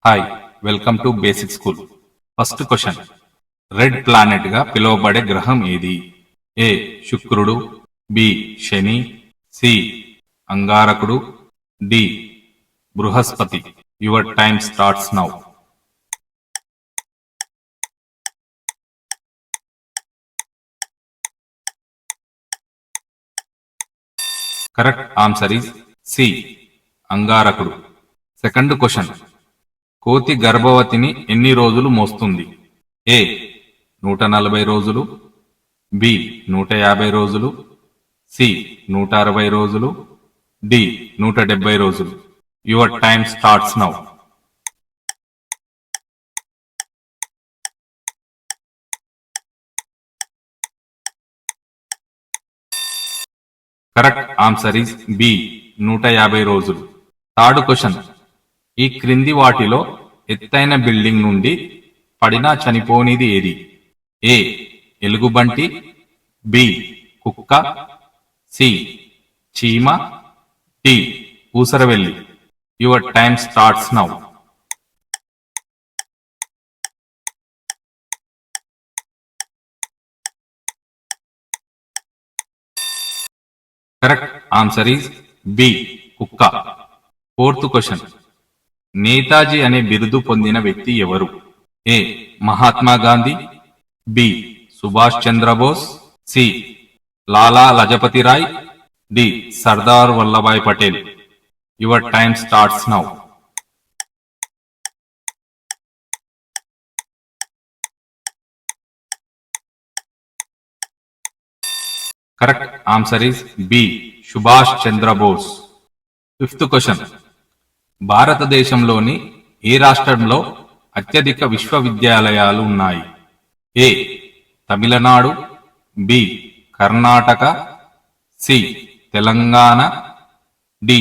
Hi welcome to basic school. First question, red planet గా పిలువబడే గ్రహం ఏది? ఏ శుక్రుడు, బి శని, సి అంగారకుడు, డి బృహస్పతి. Your time starts now. Correct answer is C అంగారకుడు. సెకండ్ క్వశ్చన్, కోతి గర్భవతిని ఎన్ని రోజులు మోస్తుంది? ఏ 140 రోజులు, బి 150 రోజులు, సి 160 రోజులు, డి 170 రోజులు. Your time starts now. Correct answer is B 150 రోజులు. థర్డ్ క్వశ్చన్, ఈ క్రింది వాటిలో ఎత్తైన బిల్డింగ్ నుండి పడినా చనిపోనిది ఏది? ఏ ఎలుగుబంటి, బి కుక్క, సి చీమ, డి ఊసరవెల్లి. Your time starts now. Correct answer is B కుక్క. ఫోర్త్ క్వశ్చన్, నేతాజీ అనే బిరుదు పొందిన వ్యక్తి ఎవరు? A Mahatma Gandhi, B Subhash Chandra Bose, C Lala Lajpat Rai, D Sardar Vallabhbhai Patel. Your time starts now. Correct answer is B Subhash Chandra Bose. Fifth question, భారతదేశంలోని ఏ రాష్ట్రంలో అత్యధిక విశ్వవిద్యాలయాలు ఉన్నాయి? A Tamil Nadu, B Karnataka, C Telangana, D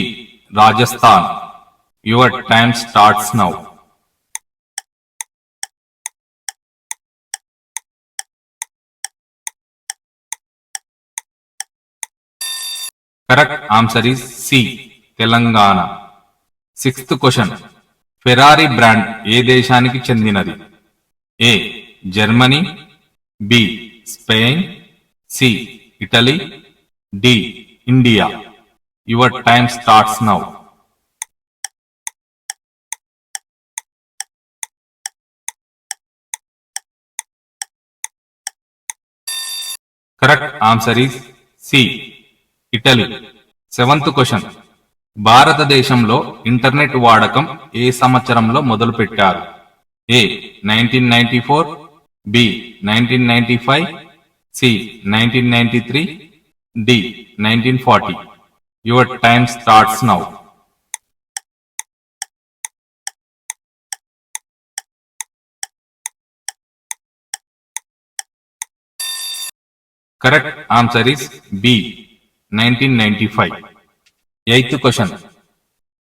Rajasthan. Your time starts now. Correct answer is C Telangana. Sixth question, Ferrari brand ఏ దేశానికి చెందినది? A Germany, B Spain, C Italy, D India. Your time starts now. Correct answer is C Italy. Seventh question, భారతదేశంలో internet వాడకం ఏ సంవత్సరంలో మొదలుపెట్టారు? A 1994, B 1995, C 1993, D 1940. Your time starts now. Correct answer is B 1995. Eighth question,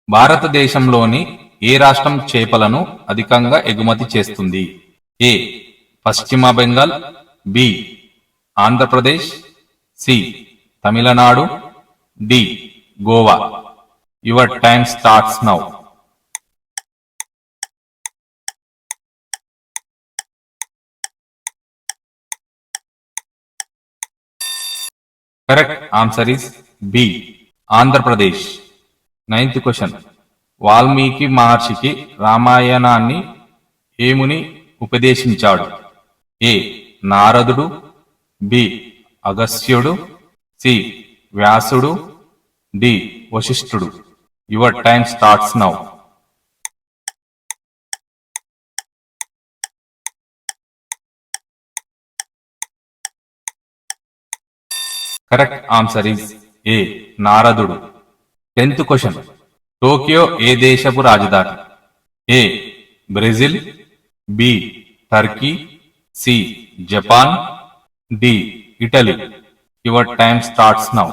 భారతదేశంలోని ఏ రాష్ట్రం చేపలను అధికంగా ఎగుమతి చేస్తుంది? A Paschim Bengal, B Andhra Pradesh, C Tamil Nadu, D Goa. Your time starts now. Correct answer is B Andhra Pradesh. Ninth question, Valmiki మహర్షికి రామాయణాన్ని ఏముని ఉపదేశించాడు? ఏ నారదుడు, బి అగస్త్యుడు, సి వ్యాసుడు, డి వశిష్ఠుడు. Your time starts now. Correct answer is A నారదుడు. 10th క్వశ్చన్, టోక్యో ఏ దేశపు రాజధాని? A Brazil, B Turkey, C Japan, D Italy. Your time starts now.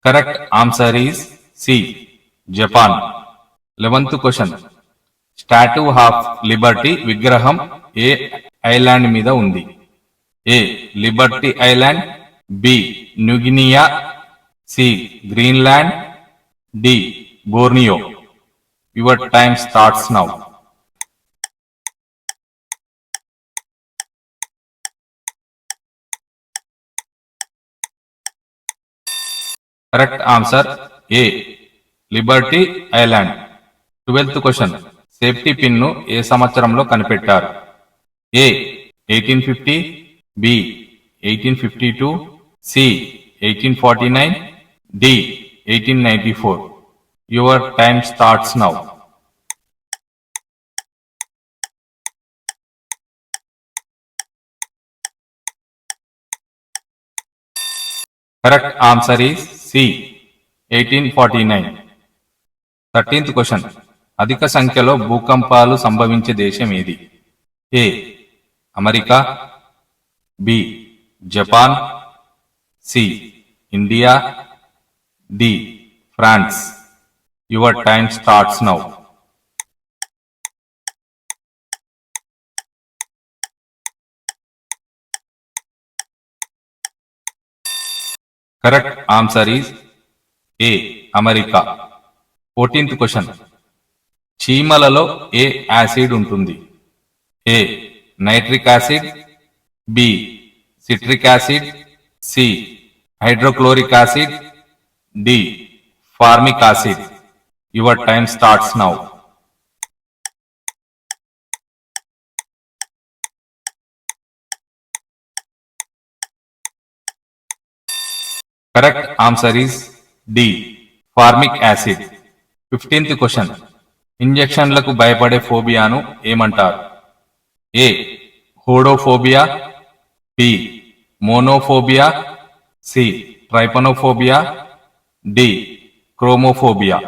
Correct answer is C Japan. 11th question, statue of liberty విగ్రహం ఏ island మీద ఉంది? A. Liberty Island, B. New Guinea, C. Greenland, D. Borneo. Your time starts now. Correct answer A. Liberty island. 12th question. Safety pin ను ఏ సంవత్సరంలో కనిపెట్టారు? A 1850, B 1852, C 1849, D 1894. Your time starts now. Correct answer is C 1849. 13th question. అధిక సంఖ్యలో భూకంపాలు సంభవించే దేశం ఏది? A America, B Japan, C India, D France. Your time starts now. Correct answer is A America. 14th question. చీమలలో ఏ acid ఉంటుంది? A nitric acid, B citric acid, C hydrochloric acid, D formic acid. Your time starts now. Correct answer is D formic acid. 15th question. ఇంజెక్షన్లకు భయపడే ఫోబియాను ఏమంటారు? A hodophobia, B monophobia, C trypanophobia, D chromophobia.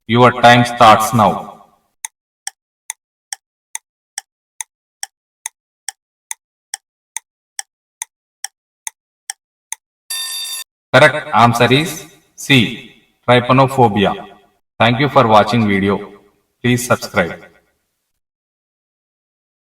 Your time starts now. Correct answer is C. Trypanophobia. Thank you for watching video. Please subscribe.